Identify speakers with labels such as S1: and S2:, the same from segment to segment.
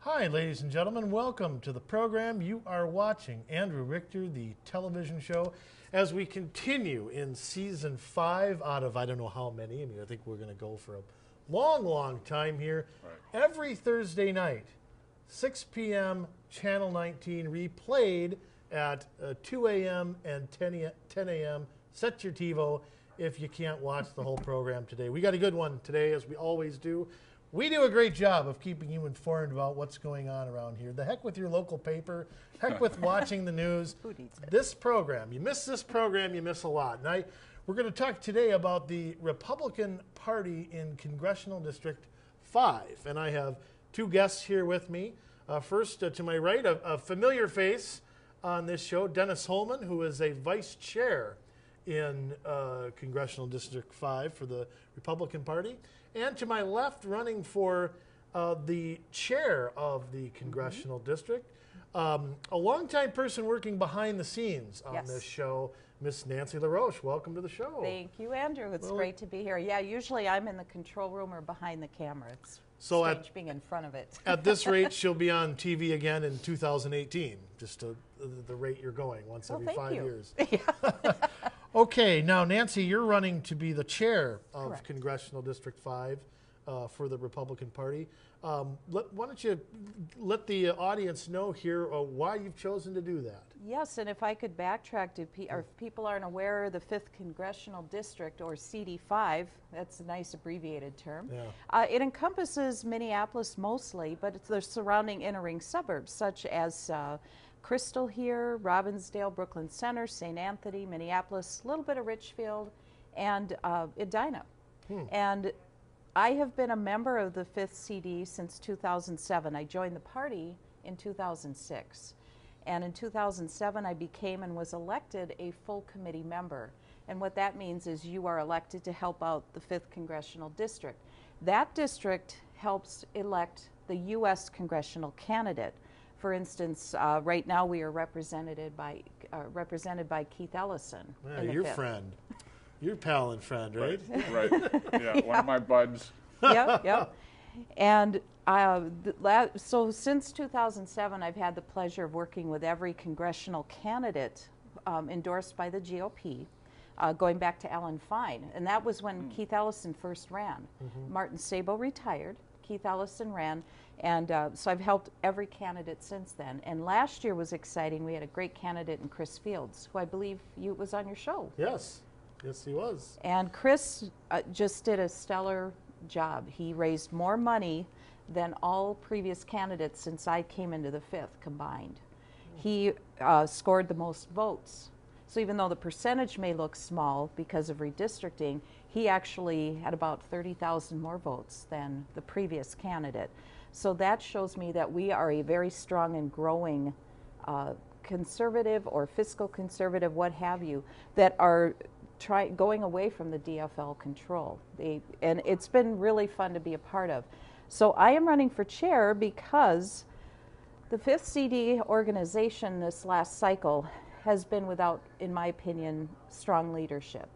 S1: Hi, ladies and gentlemen. Welcome to the program. You are watching Andrew Richter, the television show, as we continue in season 5 out of I don't know how many. I think we're going to go for a long time here. Right. Every Thursday night, 6 p.m., Channel 19, replayed at 2 a.m. and 10 a.m. Set your TiVo if you can't watch the whole program today. We got a good one today, as we always do. We do a great job of keeping you informed about what's going on around here. The heck with your local paper. Heck with watching the news.
S2: Who needs it?
S1: This program, you miss this program, you miss a lot. And we're going to talk today about the Republican Party in Congressional District 5. And I have two guests here with me. First, to my right, a familiar face on this show, Dennis Holman, who is a vice chair in Congressional District 5 for the Republican Party. And to my left, running for the chair of the Congressional District, a longtime person working behind the scenes on this show, Miss Nancy LaRoche. Welcome to the show.
S2: Thank you, Andrew. It's great to be here. Yeah, usually I'm in the control room or behind the camera. It's strange being in front of it.
S1: At this rate, she'll be on TV again in 2018, just the rate you're going, once every 5 years.
S2: Yeah.
S1: Okay, now Nancy, you're running to be the chair of
S2: Correct.
S1: Congressional District 5 for the Republican Party. Why don't you let the audience know here why you've chosen to do that?
S2: Yes, and if I could backtrack to or if people aren't aware, the 5th Congressional District, or CD5, that's a nice abbreviated term.
S1: Yeah.
S2: It encompasses Minneapolis mostly, but it's the surrounding inner-ring suburbs, such as Crystal here, Robbinsdale, Brooklyn Center, St. Anthony, Minneapolis, a little bit of Richfield, and Edina. And I have been a member of the 5th CD since 2007. I joined the party in 2006. And in 2007, I became and was elected a full committee member. And what that means is you are elected to help out the 5th Congressional District. That district helps elect the U.S. congressional candidate. For instance, right now we are represented by Keith Ellison.
S1: Yeah, your friend. Your pal and friend, right?
S3: Right. Yeah, one of my buds.
S2: Yep. And so since 2007, I've had the pleasure of working with every congressional candidate endorsed by the GOP, going back to Ellen Fine. And that was when Keith Ellison first ran. Martin Sabo retired. Keith Ellison ran. And so I've helped every candidate since then. And last year was exciting. We had a great candidate in Chris Fields, who I believe was on your show.
S1: Yes. Yes, he was.
S2: And Chris just did a stellar job. He raised more money than all previous candidates since I came into the 5th combined. He scored the most votes. So even though the percentage may look small because of redistricting, he actually had about 30,000 more votes than the previous candidate. So that shows me that we are a very strong and growing conservative or fiscal conservative, what have you, that are going away from the DFL control. And it's been really fun to be a part of. So I am running for chair because the 5th CD organization this last cycle has been without, in my opinion, strong leadership.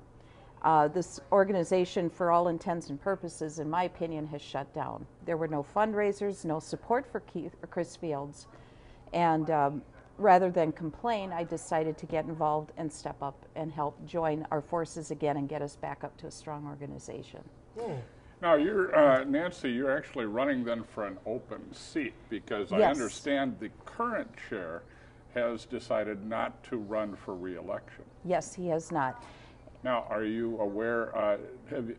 S2: This organization, for all intents and purposes, in my opinion, has shut down. There were no fundraisers, no support for Chris Fields, and rather than complain, I decided to get involved and step up and help join our forces again and get us back up to a strong organization.
S3: Now, you're Nancy, you're actually running then for an open seat, because I understand the current chair has decided not to run for re-election.
S2: Yes, he has not.
S3: Now, are you aware,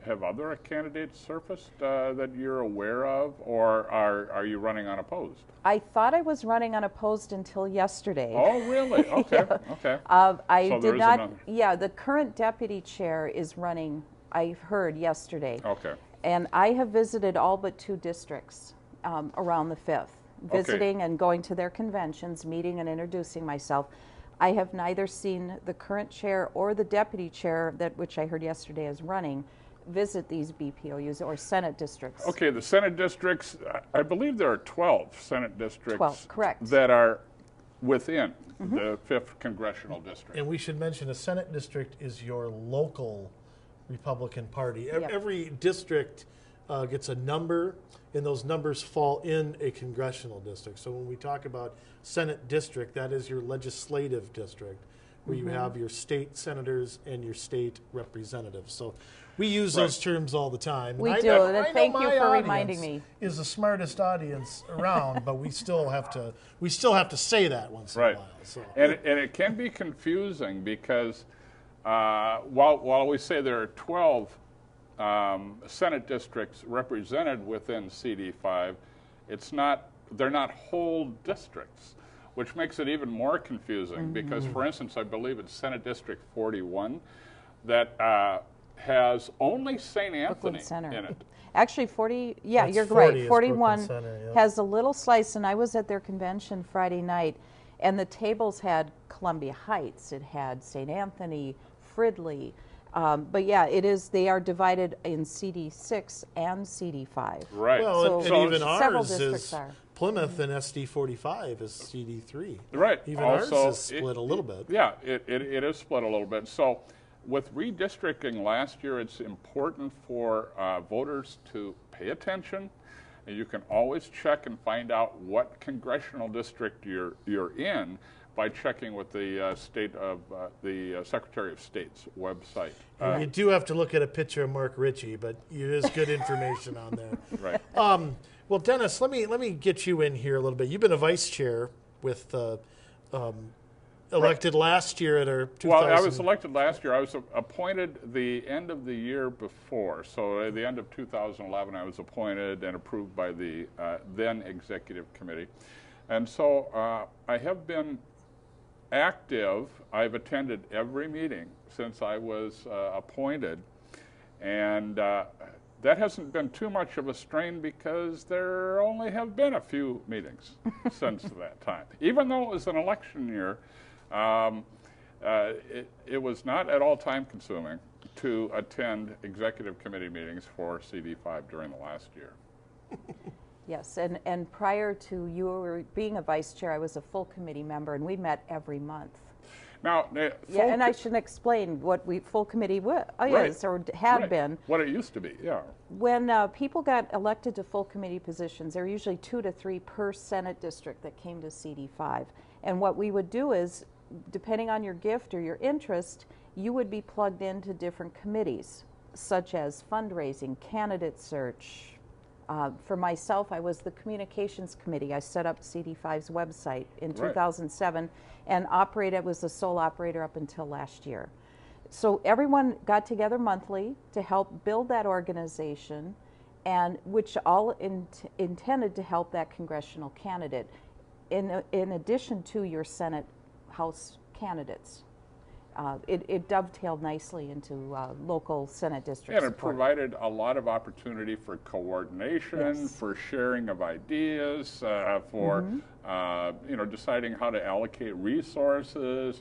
S3: have other candidates surfaced that you're aware of, or are you running unopposed?
S2: I thought I was running unopposed until yesterday.
S3: Oh, really? Okay, okay.
S2: I
S3: So
S2: did not, the current deputy chair is running, I heard yesterday.
S3: Okay.
S2: And I have visited all but 2 districts around the 5th, visiting and going to their conventions, meeting and introducing myself. I have neither seen the current chair or the deputy chair, which I heard yesterday is running, visit these BPOUs or Senate districts.
S3: Okay, the Senate districts, I believe there are 12 Senate districts
S2: 12, correct.
S3: that are within the 5th Congressional District.
S1: And we should mention a Senate district is your local Republican Party. Every district gets a number, and those numbers fall in a congressional district. So when we talk about Senate district, that is your legislative district, where you have your state senators and your state representatives. So we use those terms all the time.
S2: We
S1: and
S2: do.
S1: I
S2: Thank
S1: know
S2: you
S1: my
S2: for
S1: audience
S2: reminding me.
S1: Is the smartest audience around, but we still have to say that once in a while. So.
S3: And it can be confusing because while we say there are 12 Senate districts represented within CD5, they're not whole districts, which makes it even more confusing because, for instance, I believe it's Senate District 41 that has only St. Anthony in it.
S2: Actually, 40, yeah,
S1: That's
S2: you're
S1: 40
S2: right. 41
S1: Center, yeah.
S2: has a little slice, and I was at their convention Friday night, and the tables had Columbia Heights, it had St. Anthony, Fridley, but yeah, they are divided in CD6 and CD5.
S3: Right.
S1: Well,
S2: So
S1: and even
S2: several
S1: ours
S2: districts
S1: is
S2: are.
S1: Plymouth and SD45 is CD3.
S3: Right.
S1: Even
S3: Also,
S1: ours is split a little bit.
S3: Yeah, it is split a little bit. So with redistricting last year, it's important for voters to pay attention. And you can always check and find out what congressional district you're in by checking with the the Secretary of State's website.
S1: You do have to look at a picture of Mark Ritchie, but there is good information on there.
S3: Right.
S1: Well, Dennis, let me get you in here a little bit. You've been a vice chair with elected last year at our 2000.
S3: Well, I was elected last year. I was appointed the end of the year before. So at the end of 2011, I was appointed and approved by the then executive committee. And so I have been active. I've attended every meeting since I was appointed. And that hasn't been too much of a strain because there only have been a few meetings since that time. Even though it was an election year, it was not at all time consuming to attend executive committee meetings for CD5 during the last year.
S2: Yes, and prior to you being a vice chair, I was a full committee member, and we met every month.
S3: Now,
S2: yeah, and I should explain what full committee is or had been.
S3: What it used to be, yeah.
S2: When people got elected to full committee positions, there were usually 2 to 3 per Senate district that came to CD5. And what we would do is, depending on your gift or your interest, you would be plugged into different committees, such as fundraising, candidate search. For myself, I was the communications committee. I set up CD5's website in 2007 and was the sole operator up until last year. So everyone got together monthly to help build that organization, and which all intended to help that congressional candidate in addition to your Senate House candidates. It dovetailed nicely into local Senate districts.
S3: And it provided a lot of opportunity for coordination, for sharing of ideas, for deciding how to allocate resources